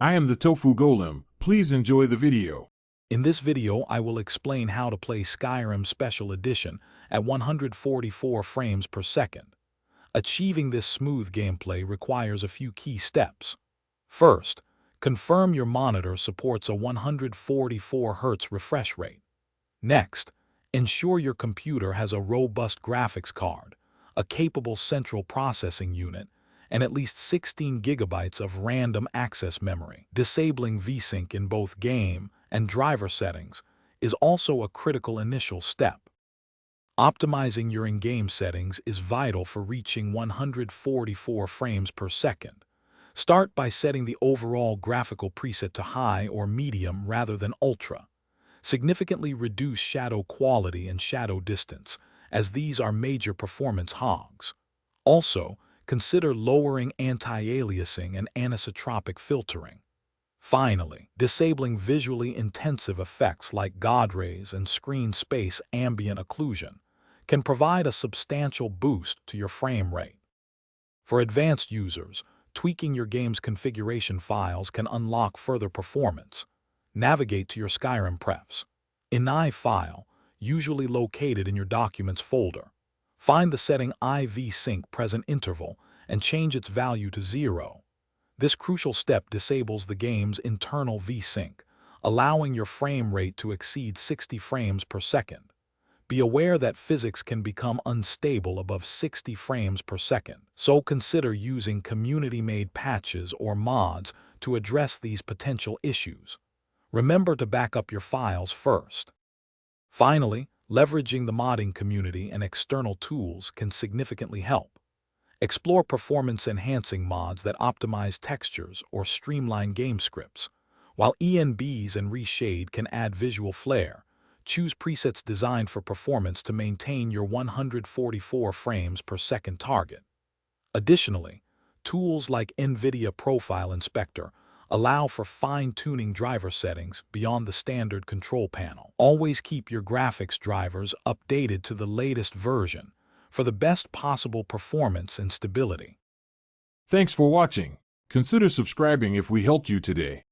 I am the Tofu Golem. Please enjoy the video. In this video, I will explain how to play Skyrim Special Edition at 144 frames per second. Achieving this smooth gameplay requires a few key steps. First, confirm your monitor supports a 144 Hz refresh rate. Next, ensure your computer has a robust graphics card, a capable central processing unit, and at least 16 gigabytes of random access memory. Disabling VSync in both game and driver settings is also a critical initial step. Optimizing your in-game settings is vital for reaching 144 frames per second. Start by setting the overall graphical preset to high or medium rather than ultra. Significantly reduce shadow quality and shadow distance, as these are major performance hogs. Also, consider lowering anti-aliasing and anisotropic filtering. Finally, disabling visually intensive effects like God rays and screen space ambient occlusion can provide a substantial boost to your frame rate. For advanced users, tweaking your game's configuration files can unlock further performance. Navigate to your Skyrim prefs. INI file, usually located in your Documents folder. Find the setting IVSync present interval and change its value to 0. This crucial step disables the game's internal VSync, allowing your frame rate to exceed 60 frames per second. Be aware that physics can become unstable above 60 frames per second, so consider using community-made patches or mods to address these potential issues. Remember to back up your files first. Finally, leveraging the modding community and external tools can significantly help. Explore performance-enhancing mods that optimize textures or streamline game scripts. While ENBs and Reshade can add visual flair, choose presets designed for performance to maintain your 144 frames per second target. Additionally, tools like NVIDIA Profile Inspector allow for fine-tuning driver settings beyond the standard control panel. Always keep your graphics drivers updated to the latest version for the best possible performance and stability. Thanks for watching. Consider subscribing if we helped you today.